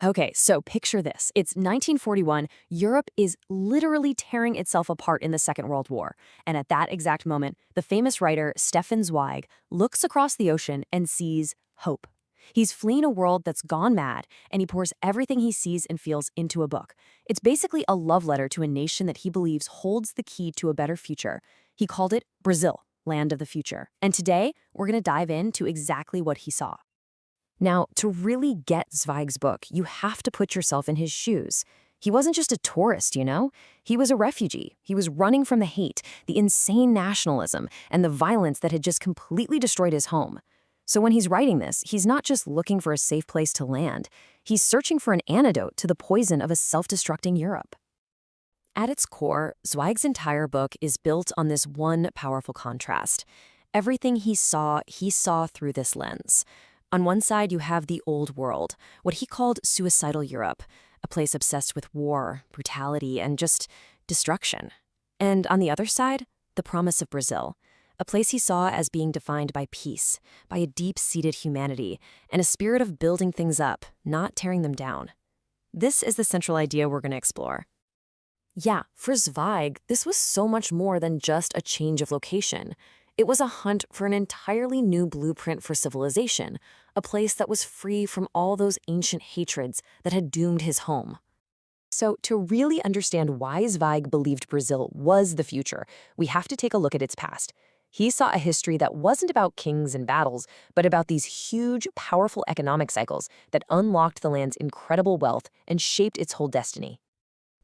Okay, so picture this. It's 1941. Europe is literally tearing itself apart in the Second World War. And at that exact moment, the famous writer Stefan Zweig looks across the ocean and sees hope. He's fleeing a world that's gone mad, and he pours everything he sees and feels into a book. It's basically a love letter to a nation that he believes holds the key to a better future. He called it Brazil, land of the future. And today, we're going to dive into exactly what he saw. Now, to really get Zweig's book, you have to put yourself in his shoes. He wasn't just a tourist, you know? He was a refugee. He was running from the hate, the insane nationalism, and the violence that had just completely destroyed his home. So when he's writing this, he's not just looking for a safe place to land. He's searching for an antidote to the poison of a self-destructing Europe. At its core, Zweig's entire book is built on this one powerful contrast. Everything he saw through this lens. On one side, you have the old world, what he called suicidal Europe, a place obsessed with war, brutality, and just destruction. And on the other side, the promise of Brazil, a place he saw as being defined by peace, by a deep-seated humanity, and a spirit of building things up, not tearing them down. This is the central idea we're going to explore. Yeah, for Zweig, this was so much more than just a change of location. It was a hunt for an entirely new blueprint for civilization, a place that was free from all those ancient hatreds that had doomed his home. So to really understand why Zweig believed Brazil was the future, we have to take a look at its past. He saw a history that wasn't about kings and battles, but about these huge, powerful economic cycles that unlocked the land's incredible wealth and shaped its whole destiny.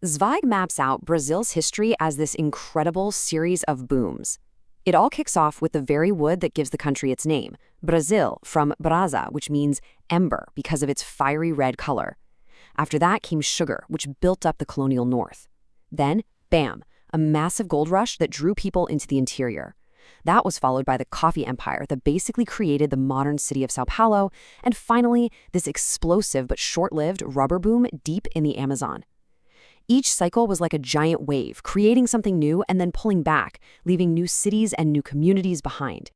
Zweig maps out Brazil's history as this incredible series of booms. It all kicks off with the very wood that gives the country its name, Brazil, from brasa, which means ember because of its fiery red color. After that came sugar, which built up the colonial north. Then, bam, a massive gold rush that drew people into the interior. That was followed by the coffee empire that basically created the modern city of São Paulo, and finally, this explosive but short-lived rubber boom deep in the Amazon. Each cycle was like a giant wave, creating something new and then pulling back, leaving new cities and new communities behind.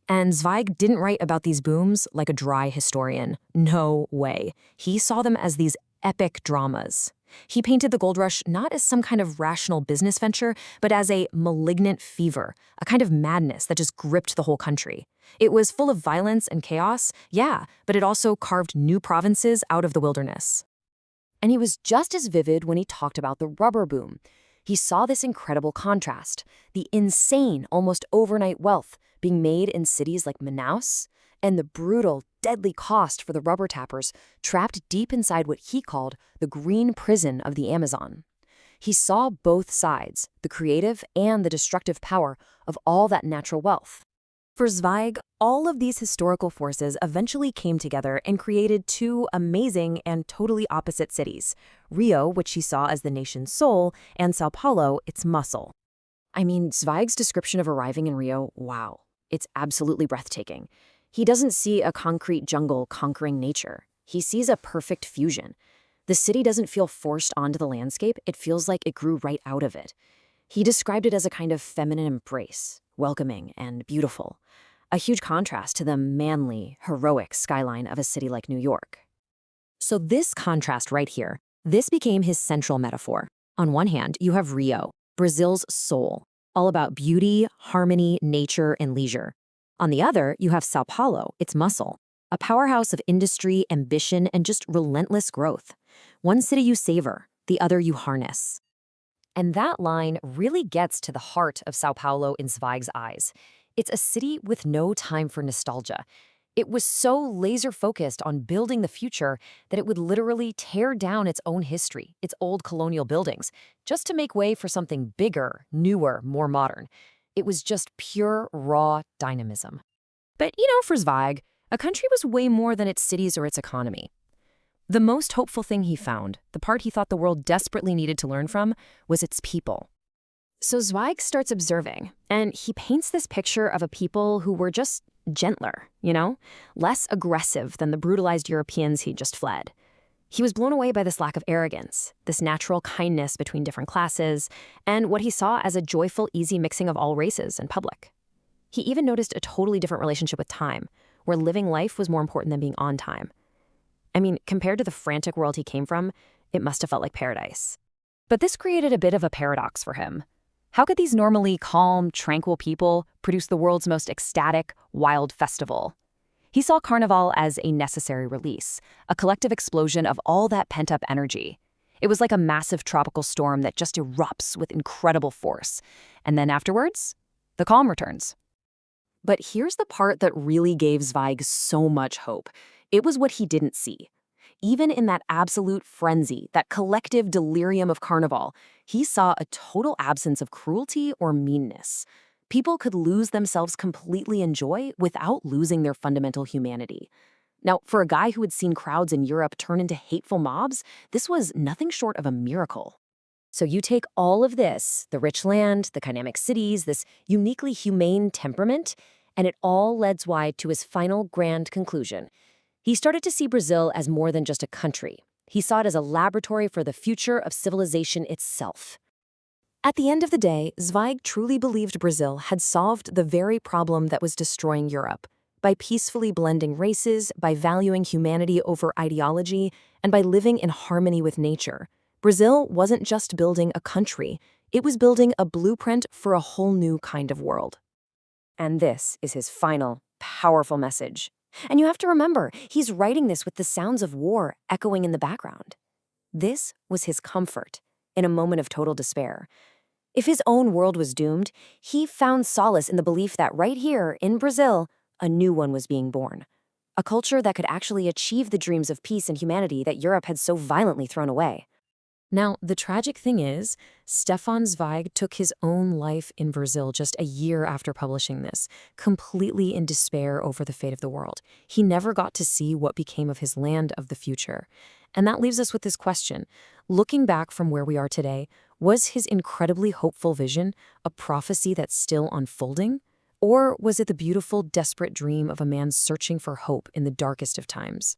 And Zweig didn't write about these booms like a dry historian. No way. He saw them as these epic dramas. He painted the gold rush not as some kind of rational business venture, but as a malignant fever, a kind of madness that just gripped the whole country. It was full of violence and chaos, yeah, but it also carved new provinces out of the wilderness. And he was just as vivid when he talked about the rubber boom. He saw this incredible contrast, the insane, almost overnight wealth being made in cities like Manaus, and the brutal, deadly cost for the rubber tappers trapped deep inside what he called the green prison of the Amazon. He saw both sides, the creative and the destructive power of all that natural wealth. For Zweig, all of these historical forces eventually came together and created two amazing and totally opposite cities, Rio, which he saw as the nation's soul, and São Paulo, its muscle. I mean, Zweig's description of arriving in Rio, wow, it's absolutely breathtaking. He doesn't see a concrete jungle conquering nature. He sees a perfect fusion. The city doesn't feel forced onto the landscape, it feels like it grew right out of it. He described it as a kind of feminine embrace, welcoming and beautiful, a huge contrast to the manly, heroic skyline of a city like New York. So this contrast right here, this became his central metaphor. On one hand, you have Rio, Brazil's soul, all about beauty, harmony, nature, and leisure. On the other, you have São Paulo, its muscle, a powerhouse of industry, ambition, and just relentless growth. One city you savor, the other you harness. And that line really gets to the heart of São Paulo in Zweig's eyes. It's a city with no time for nostalgia. It was so laser-focused on building the future that it would literally tear down its own history, its old colonial buildings, just to make way for something bigger, newer, more modern. It was just pure, raw dynamism. But, for Zweig, a country was way more than its cities or its economy. The most hopeful thing he found, the part he thought the world desperately needed to learn from, was its people. So Zweig starts observing, and he paints this picture of a people who were just gentler, less aggressive than the brutalized Europeans he'd just fled. He was blown away by this lack of arrogance, this natural kindness between different classes, and what he saw as a joyful, easy mixing of all races in public. He even noticed a totally different relationship with time, where living life was more important than being on time. I mean, compared to the frantic world he came from, it must have felt like paradise. But this created a bit of a paradox for him. How could these normally calm, tranquil people produce the world's most ecstatic, wild festival? He saw Carnival as a necessary release, a collective explosion of all that pent-up energy. It was like a massive tropical storm that just erupts with incredible force. And then afterwards, the calm returns. But here's the part that really gave Zweig so much hope. It was what he didn't see. Even in that absolute frenzy, that collective delirium of Carnival, he saw a total absence of cruelty or meanness. People could lose themselves completely in joy without losing their fundamental humanity. Now, for a guy who had seen crowds in Europe turn into hateful mobs, this was nothing short of a miracle. So you take all of this, the rich land, the dynamic cities, this uniquely humane temperament, and it all led Zweig to his final grand conclusion. He started to see Brazil as more than just a country. He saw it as a laboratory for the future of civilization itself. At the end of the day, Zweig truly believed Brazil had solved the very problem that was destroying Europe. By peacefully blending races, by valuing humanity over ideology, and by living in harmony with nature, Brazil wasn't just building a country, it was building a blueprint for a whole new kind of world. And this is his final, powerful message. And you have to remember, he's writing this with the sounds of war echoing in the background. This was his comfort in a moment of total despair. If his own world was doomed, he found solace in the belief that right here, in Brazil, a new one was being born. A culture that could actually achieve the dreams of peace and humanity that Europe had so violently thrown away. Now, the tragic thing is, Stefan Zweig took his own life in Brazil just a year after publishing this, completely in despair over the fate of the world. He never got to see what became of his land of the future. And that leaves us with this question. Looking back from where we are today, was his incredibly hopeful vision a prophecy that's still unfolding? Or was it the beautiful, desperate dream of a man searching for hope in the darkest of times?